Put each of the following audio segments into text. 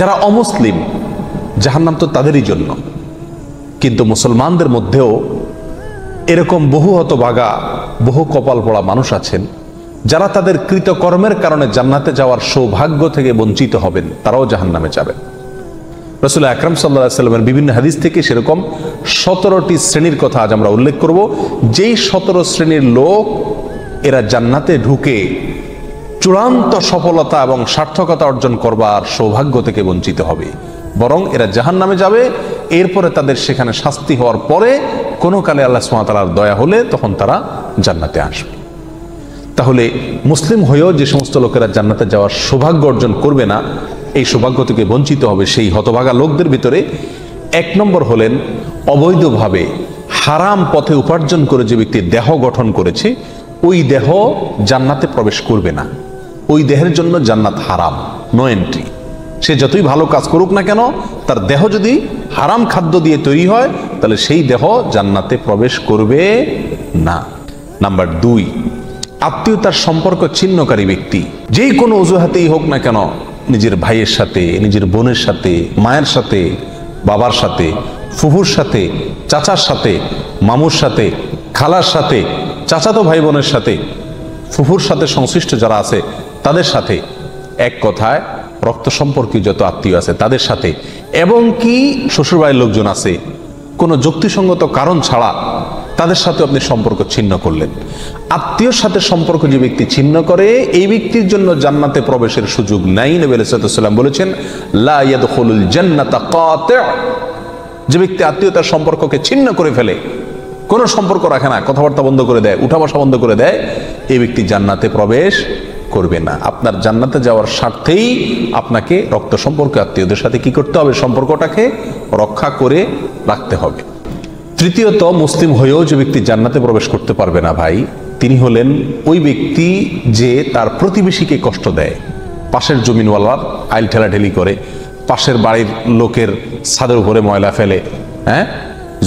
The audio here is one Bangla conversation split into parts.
যারা অমুসলিম জাহান্নাম তো তাদেরই জন্য, কিন্তু মুসলমানদের মধ্যেও এরকম বহু হতভাগা বহু কপাল পড়া মানুষ আছেন যারা তাদের কৃতকর্মের কারণে জান্নাতে যাওয়ার সৌভাগ্য থেকে বঞ্চিত হবেন, তারাও জাহান্নামে যাবেন। রাসূল আকরাম সাল্লাল্লাহু আলাইহি ওয়াসাল্লামের বিভিন্ন হাদিস থেকে সেরকম 17টি শ্রেণীর কথা আজ আমরা উল্লেখ করব, যেই 17 শ্রেণীর লোক এরা জান্নাতে ঢুকে চূড়ান্ত সফলতা এবং সার্থকতা অর্জন করবার সৌভাগ্য থেকে বঞ্চিত হবে, বরং এরা জাহান্নামে যাবে। এরপরে তাদের সেখানে শাস্তি হওয়ার পরে কোনো কালে আল্লাহ সুবহানাহু ওয়া তাআলার দয়া হলে তখন তারা জান্নাতে আসবে। তাহলে মুসলিম হয়েও যে সমস্ত লোকেরা জান্নাতে যাওয়ার সৌভাগ্য অর্জন করবে না, এই সৌভাগ্য থেকে বঞ্চিত হবে, সেই হতভাগা লোকদের ভিতরে 1 নম্বর হলেন অবৈধভাবে হারাম পথে উপার্জন করে যে ব্যক্তি দেহ গঠন করেছে, ওই দেহ জান্নাতে প্রবেশ করবে না। ওই দেহের জন্য জান্নাত হারাম, নো এন্ট্রি। সে যতই ভালো কাজ করুক না কেন, তার দেহ যদি হারাম খাদ্য দিয়ে তৈরি হয় তাহলে সেই দেহ জান্নাতে প্রবেশ করবে না। নাম্বার 2, আত্মীয়তার সম্পর্ক ছিন্নকারী ব্যক্তি, যেই কোনো অজুহাতেই হোক না কেন, নিজের ভাইয়ের সাথে, নিজের বোনের সাথে, মায়ের সাথে, বাবার সাথে, ফুফুর সাথে, চাচার সাথে, মামুর সাথে, খালার সাথে, চাচাতো ভাই বোনের সাথে, ফুফুর সাথে সংশ্লিষ্ট যারা আছে তাদের সাথে, এক কথায় রক্ত সম্পর্কীয় যত আত্মীয় আছে তাদের সাথে, এবং কি শ্বশুরবাড়ির লোকজন আছে, কোনো যুক্তিসঙ্গত কারণ ছাড়া তাদের সাথে আপনি সম্পর্ক ছিন্ন করলেন। আত্মীয়র সাথে সম্পর্ক যে ব্যক্তি ছিন্ন করে, এই ব্যক্তির জন্য জান্নাতে প্রবেশের সুযোগ নাই। নবী আলাইহিস সালাম বলেছেন, লা ইয়াদখুলুল জান্নাতা কাতি'। যে ব্যক্তি আত্মীয়তার সম্পর্ককে ছিন্ন করে ফেলে, কোনো সম্পর্ক রাখে না, কথাবার্তা বন্ধ করে দেয়, উঠা বসা বন্ধ করে দেয়, এই ব্যক্তি জান্নাতে প্রবেশ করবে না। আপনার জান্নাতে যাওয়ার স্বার্থেই আপনাকে রক্ত সম্পর্ক আত্মীয়দের সাথে কি করতে হবে? সম্পর্কটাকে রক্ষা করে রাখতে হবে। তৃতীয়ত, মুসলিম হয়েও যে ব্যক্তি জান্নাতে প্রবেশ করতে পারবে না ভাই, তিনি হলেন ওই ব্যক্তি যে তার প্রতিবেশীকে কষ্ট দেয়। পাশের জমিনওয়ালার আইল ঠেলাঠেলি করে, পাশের বাড়ির লোকের ছাদের উপরে ময়লা ফেলে,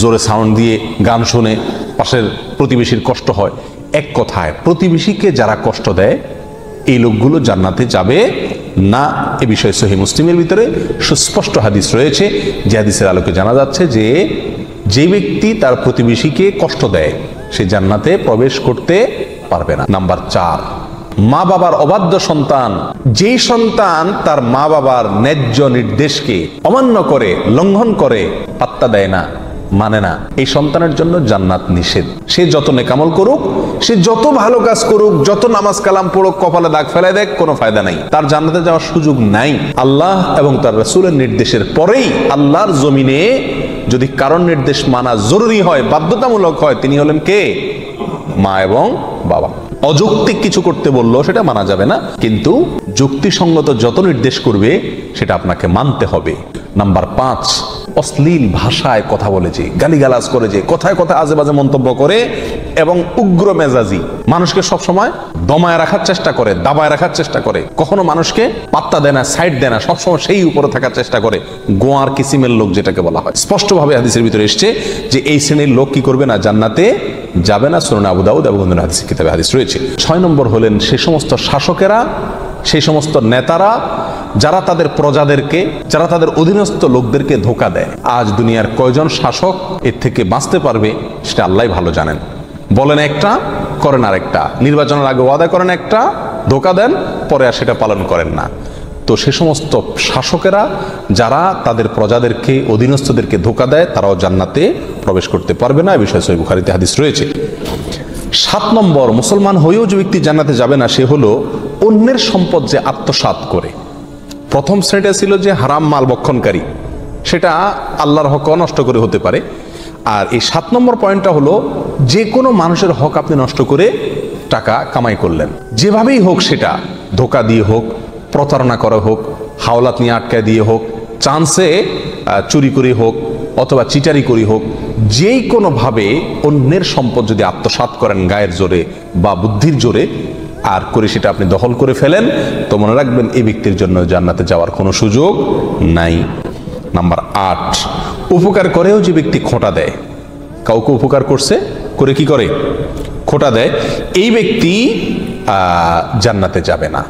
জোরে সাউন্ড দিয়ে গান শুনে পাশের প্রতিবেশীর কষ্ট হয়। এক কথায় প্রতিবেশীকে যারা কষ্ট দেয়, এই লোকগুলো জান্নাতে যাবে না। এ বিষয়ে সহিহ মুসলিমের ভিতরে সুস্পষ্ট হাদিস রয়েছে, যে হাদিসের আলোকে জানা যাচ্ছে যে যে ব্যক্তি তার প্রতিবেশীকে কষ্ট দেয় সে জান্নাতে প্রবেশ করতে পারবে না। নাম্বার 4, মা বাবার অবাধ্য সন্তান। যেই সন্তান তার মা বাবার ন্যায্য নির্দেশকে অমান্য করে, লঙ্ঘন করে, পাত্তা দেয় না, মানে না, এই সন্তানের জন্য জান্নাত নিষেধ। সে যত নেকামল করুক, সে যত ভালো কাজ করুক, যত নামাজ কালাম পড়ুক, কপালে দাগ ফেলায় দেখ, কোনো ফায়দা নাই, তার জান্নাতে যাওয়ার সুযোগ নাই। আল্লাহ এবং তার রাসূলের নির্দেশের পরেই আল্লাহর জমিনে যদি কারণ নির্দেশ মানা জরুরি হয়, বাধ্যতামূলক হয়, তিনি হলেন কে? মা এবং বাবা। অযৌক্তিক কিছু করতে বললো সেটা মানা যাবে না, কিন্তু যুক্তিসঙ্গত যত নির্দেশ করবে সেটা আপনাকে মানতে হবে। নাম্বার 5, অশ্লীল ভাষায় কথা বলে, যে গালিগালাজ করে, যে কথায় কথায় আজে বাজে মন্তব্য করে এবং উগ্র মেজাজি, মানুষকে সবসময় দমায় রাখার চেষ্টা করে, দাবায় রাখার চেষ্টা করে, কখনো মানুষকে পাত্তা দেয় না, সাইড দেয় না, সবসময় সেই উপরে থাকার চেষ্টা করে, গোয়ার কিসিমের লোক যেটাকে বলা হয়। স্পষ্টভাবে হাদিসের ভিতরে এসছে যে এই শ্রেণীর লোক কি করবে না? জান্নাতে যাবে না। সুনান আবু দাউদ এবং অন্যান্য হাদিসের কিতাবে হাদিস রয়েছে। 6 নম্বর হলেন সে সমস্ত শাসকেরা, সেই সমস্ত নেতারা যারা তাদের প্রজাদেরকে, যারা তাদের অধীনস্থ লোকদেরকে ধোঁকা দেয়। আজ দুনিয়ার কয়জন শাসক এর থেকে বাঁচতে পারবে সেটা আল্লাহ ভালো জানেন। বলেন একটা, করেন আরেকটা, নির্বাচনের আগে ওয়াদা করেন একটা, ধোঁকা দেন, পরে আর সেটা পালন করেন না। তো সে সমস্ত শাসকেরা যারা তাদের প্রজাদেরকে, অধীনস্থদেরকে ধোঁকা দেয়, তারাও জান্নাতে প্রবেশ করতে পারবে না। এ বিষয়ে সহিহ বুখারীতে হাদিস রয়েছে। 7 নম্বর, মুসলমান হয়েও যে ব্যক্তি জান্নাতে যাবে না, সে হলো অন্যের সম্পদ যে আত্মসাৎ করে। প্রথম শ্রেণীটা ছিল যে হারাম মাল ভক্ষণকারী, সেটা আল্লাহর হক নষ্ট করে হতে পারে। আর এই 7 নম্বর পয়েন্টটা হলো যে কোনো মানুষের হক আপনি নষ্ট করে টাকা কামাই করলেন, যেভাবেই হোক, সেটা ধোঁকা দিয়ে হোক, প্রতারণা করা হোক, হাওলাত নিয়ে আটকায় দিয়ে হোক, চান্সে চুরি করে হোক, অথবা চিটারি করে হোক, যেই কোনোভাবে অন্যের সম্পদ যদি আত্মসাৎ করেন গায়ের জোরে বা বুদ্ধির জোরে, আর করে সেটা আপনি দখল করে ফেলেন, তো মনে রাখবেন এই ব্যক্তির জন্য জান্নাতে যাওয়ার কোনো সুযোগ নাই। নাম্বার 8, উপকার করেও যে ব্যক্তি খোঁটা দেয়, কাউকে উপকার করছে, করে কি করে? খোঁটা দেয়, এই ব্যক্তি জান্নাতে যাবে না।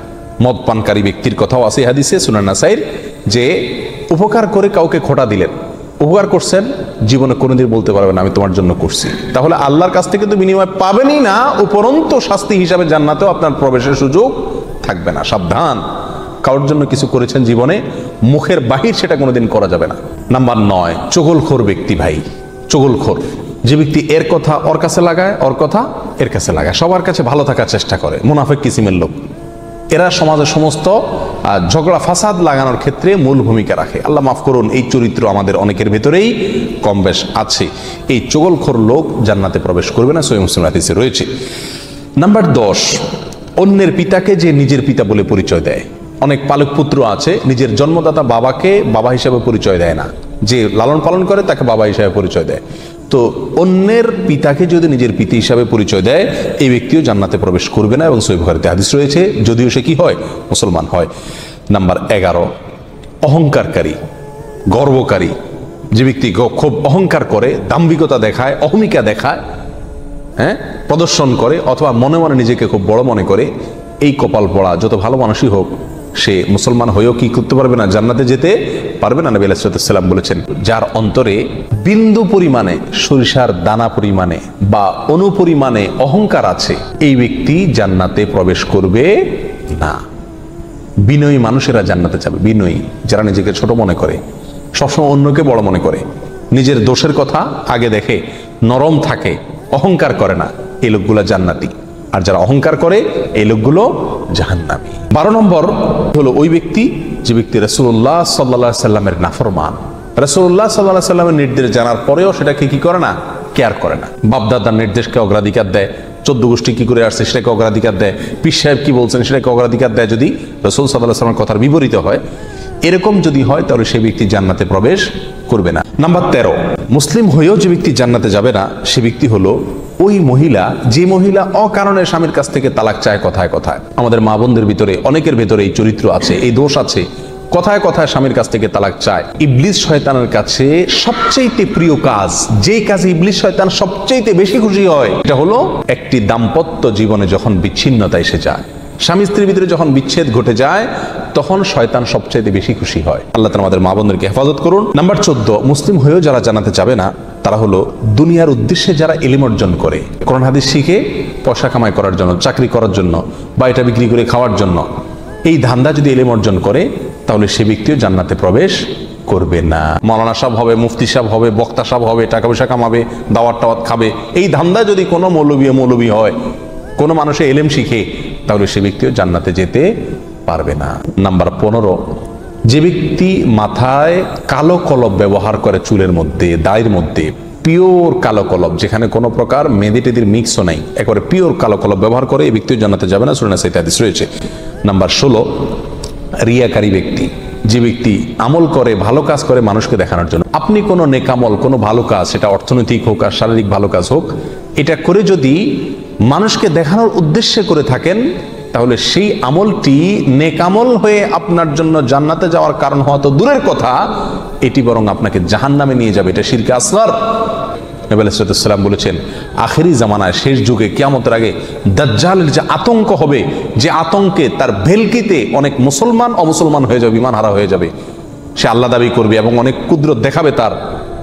মদ পানকারী ব্যক্তির কথাও আছে হাদিসে, সুনান নাসাইর যে উপকার করে কাউকে খোঁটা দিলেন, উপকার করছেন, জীবনে কোনোদিন বলতে পারবেন আমি তোমার জন্য করছি, তাহলে আল্লাহর কাছ থেকে তো বিনিময় পাবেনই না, উপরন্তু শাস্তি হিসাবে জান্নাতেও আপনার প্রবেশের সুযোগ থাকবে না। সাবধান, কারোর জন্য কিছু করেছেন জীবনে, মুখের বাহির সেটা কোনোদিন করা যাবে না। নাম্বার 9, চগলখোর ব্যক্তি। ভাই, চগলখোর যে ব্যক্তি এর কথা ওর কাছে লাগায়, ওর কথা এর কাছে লাগায়, সবার কাছে ভালো থাকার চেষ্টা করে, মুনাফিক কিসিমের লোক। এরা সমাজের সমস্ত ঝগড়া ফাসাদ লাগানোর ক্ষেত্রে মূল ভূমিকা রাখে। আল্লাহ মাফ করুন, এই চরিত্র আমাদের অনেকের ভেতরেই কম বেশ আছে। এই চগলখোর লোক জান্নাতে প্রবেশ করবে না, সহিহ মুসলিম হাদিসে রয়েছে। নাম্বার 10, অন্যের পিতাকে যে নিজের পিতা বলে পরিচয় দেয়। অনেক পালক পুত্র আছে নিজের জন্মদাতা বাবাকে বাবা হিসাবে পরিচয় দেয় না, যে লালন পালন করে তাকে বাবা হিসাবে পরিচয় দেয়। তো অন্যের পিতাকে যদি নিজের পিতা হিসাবে পরিচয় দেয়, এই ব্যক্তিও জান্নাতে প্রবেশ করবে না, এবং সহিহ বুখারীতে হাদিস রয়েছে, যদিও সে কি হয়, মুসলমান হয়। নাম্বার 11, অহংকারকারী, গর্বকারী। যে ব্যক্তি খুব অহংকার করে, দাম্ভিকতা দেখায়, অহমিকা দেখায়, প্রদর্শন করে, অথবা মনে মনে নিজেকে খুব বড় মনে করে, এই কপাল পড়া যত ভালো মানুষই হোক, সে মুসলমান হয়েও কি করতে পারবে না, জান্নাতে যেতে পারবে না। নবী আলাইহিস সালাম বলেছেন, যার অন্তরে বিন্দু পরিমাণে, সরিষার দানা পরিমাণে বা অনুপরিমাণে অহংকার আছে, এই ব্যক্তি জান্নাতে প্রবেশ করবে না। বিনয়ী মানুষেরা জান্নাতে যাবে, বিনয়ী, যারা নিজেকে ছোট মনে করে, সবসময় অন্যকে বড় মনে করে, নিজের দোষের কথা আগে দেখে, নরম থাকে, অহংকার করে না, এই লোকগুলো জান্নাতি। আর যারা অহংকার করে, এই লোকগুলো জাহান্নামী। 12 নম্বর হলো ওই ব্যক্তি যে ব্যক্তি রাসূলুল্লাহ সাল্লাল্লাহু আলাইহি সাল্লামের নাফরমান। রাসূলুল্লাহ সাল্লাল্লাহু আলাইহি সাল্লামের নির্দেশ জানার পরেও সেটাকে কি করে না, কেয়ার করে না। বাপদাদার নির্দেশকে অগ্রাধিকার দেয়, 14 গোষ্ঠী কি করে আসছে সেটাকে অগ্রাধিকার দেয়, পীর সাহেব কি বলছেন সেটাকে অগ্রাধিকার দেয়, যদি রাসূল সাল্লাল্লাহু আলাইহি সাল্লামের কথার বিপরীত হয়। এরকম যদি হয়, তাহলে সেই ব্যক্তি জান্নাতে প্রবেশ করবে না। নাম্বার 13, মুসলিম হয়েও যে ব্যক্তি জান্নাতে যাবে না, সে ব্যক্তি হলো ওই মহিলা, যে মহিলা অকারণে স্বামীর কাছ থেকে তালাক চায় কথায় কথায়। আমাদের মা বোনদের ভিতরে অনেকের ভিতরে এই চরিত্র আছে, এই দোষ আছে, কথায় কথায় স্বামীর কাছ থেকে তালাক চায়। ইবলিস শয়তানের কাছে সবচেয়ে প্রিয় কাজ, যে কাজে ইবলিস শয়তান সবচেয়ে বেশি খুশি হয়, এটা হলো একটি দাম্পত্য জীবনে যখন বিচ্ছিন্নতা এসে যায়, স্বামী স্ত্রীর ভিতরে যখন বিচ্ছেদ ঘটে যায়, তখন শয়তান সবচেয়ে বেশি খুশি হয়। আল্লাহ তাআলা আমাদের মা বোনদেরকে হেফাজত করুন। নাম্বার 14, মুসলিম হয়েও যারা জান্নাতে যাবে না, তারা হলো দুনিয়ার উদ্দেশ্যে যারা ইলম অর্জন করে, কোরআন হাদিস শিখে পয়সা কামাই করার জন্য, চাকরি করার জন্য, বা এটা বিক্রি করে খাওয়ার জন্য, এই ধান্দা যদি ইলম অর্জন করে, তাহলে সে ব্যক্তিও জান্নাতে প্রবেশ করবে না। মাওলানা সাহেব হবে, মুফতি সাহেব হবে, বক্তা সাহেব হবে, টাকা পয়সা কামাবে, দাওয়াত টাওয়াত খাবে, এই ধান্দা যদি কোনো মৌলবী হয়, কোনো মানুষের ইলম শিখে, তাহলে সে ব্যক্তিও জান্নাতে যেতে পারবে না। নাম্বার 15, যে ব্যক্তি মাথায় কালো কলব ব্যবহার করে, চুলের মধ্যে, দাড়ির মধ্যে পিওর কালো কলব, যেখানে কোনো প্রকার মেহেদি টেদির মিক্সও নাই, একেবারে পিওর কালো কলব ব্যবহার করে, এই ব্যক্তিও জান্নাতে যাবে না, সূরা নাসাতে হাদিস রয়েছে। নাম্বার 16, রিয়াকারী ব্যক্তি, যে ব্যক্তি আমল করে, ভালো কাজ করে মানুষকে দেখানোর জন্য। আপনি কোনো নেকামল, কোনো ভালো কাজ, সেটা অর্থনৈতিক হোক আর শারীরিক ভালো কাজ হোক, এটা করে যদি মানুষকে দেখানোর উদ্দেশ্যে করে থাকেন, তাহলে সেই আমলটি নেকামল হয়ে আপনার জন্য জান্নাতে যাওয়ার কারণ হওয়া তো দূরের কথা, এটি বরং আপনাকে জাহান্নামে নিয়ে যাবে। এটা শিরকে আসগর। নবী আলাইহিস সালাম বলেছেন, আখেরি জামানায়, শেষ যুগে, কিয়ামতের আগে দাজ্জালের যে আতঙ্ক হবে, যে আতঙ্কে তার ভেলকিতে অনেক মুসলমান অমুসলমান হয়ে যাবে, ঈমান হারা হয়ে যাবে। সে আল্লাহ দাবি করবে এবং অনেক কুদরত দেখাবে, তার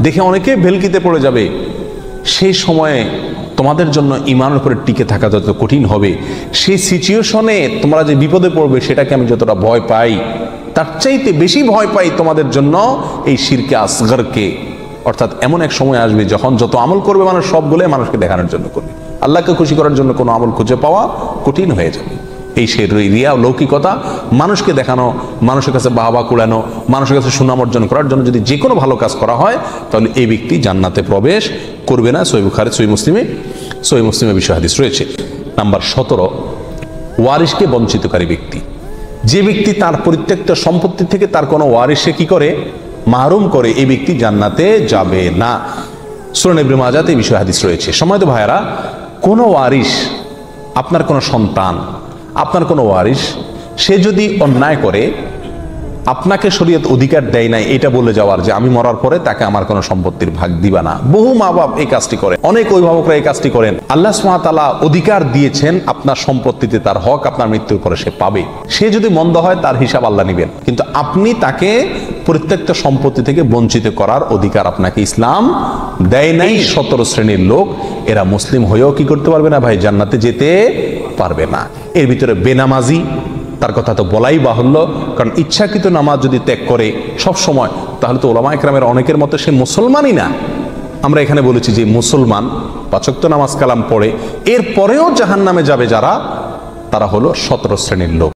দেখে অনেকে ভেলকিতে পড়ে যাবে। সেই সময়ে তোমাদের জন্য ঈমানের উপরে টিকে থাকা যত কঠিন হবে, সেই সিচুয়েশনে তোমরা যে বিপদে পড়বে, সেটাকে আমি যতটা ভয় পাই, তার চাইতে বেশি ভয় পাই তোমাদের জন্য এই শিরকে আসগরকে। অর্থাৎ এমন এক সময় আসবে যখন যত আমল করবে মানুষ, সবগুলো মানুষকে দেখানোর জন্য করবে, আল্লাহকে খুশি করার জন্য কোনো আমল খুঁজে পাওয়া কঠিন হয়ে যাবে। এই সে রিয়া, লৌকিকতা, মানুষকে দেখানো, মানুষের কাছে বাহবা কুড়ানো, মানুষের কাছে সুনাম অর্জন করার জন্য যদি যে কোনো ভালো কাজ করা হয়, তাহলে এই ব্যক্তি জান্নাতে প্রবেশ করবে না। সহিহ বুখারী, সহিহ মুসলিমে বিষয় হাদিস রয়েছে। নাম্বার 17, ওয়ারিশকে বঞ্চিতকারী ব্যক্তি, যে ব্যক্তি তার পরিত্যক্ত সম্পত্তি থেকে তার কোনো ওয়ারিশকে কি করে, মাহরুম করে, এই ব্যক্তি জান্নাতে যাবে না। সূরা ইবনে মাজাহ এই বিষয় হাদিস রয়েছে। সম্মানিত ভাইয়েরা, কোনো ওয়ারিশ, আপনার কোনো সন্তান, আপনার কোনো ওয়ারিশ, সে যদি অন্যায় করে, আপনাকে শরীয়ত অধিকার দেয় নাই এটা বলে যাওয়ার যে আমি মরার পরে তাকে আমার কোনো সম্পত্তির ভাগ দিবা না। বহু মা বাপ এই কাজটি করেন, অনেক অভিভাবকরা এই কাজটি করেন। আল্লাহ সুবহানাহু ওয়া তাআলা অধিকার দিয়েছেন আপনার সম্পত্তিতে, তার হক আপনার মৃত্যুর পরে সে পাবে। সে যদি মন্দ হয় তার হিসাব আল্লাহ নেবেন, কিন্তু আপনি তাকে প্রত্যেকটা সম্পত্তি থেকে বঞ্চিত করার অধিকার আপনাকে ইসলাম দেয় নাই। 17 শ্রেণীর লোক এরা মুসলিম হয়েও কি করতে পারবে না ভাই? জান্নাতে যেতে পারবে না। এর ভিতরে বেনামাজি, তার কথা তো বলাই বাহুল্য, কারণ ইচ্ছাকৃত নামাজ যদি ত্যাগ করে সব সময়, তাহলে তো ওলামা একরামের অনেকের মতো সে মুসলমানই না। আমরা এখানে বলেছি যে মুসলমান 5 ওয়াক্ত নামাজ কালাম পড়ে এর পরেও জাহান্নামে যাবে যারা, তারা হলো 17 শ্রেণীর লোক।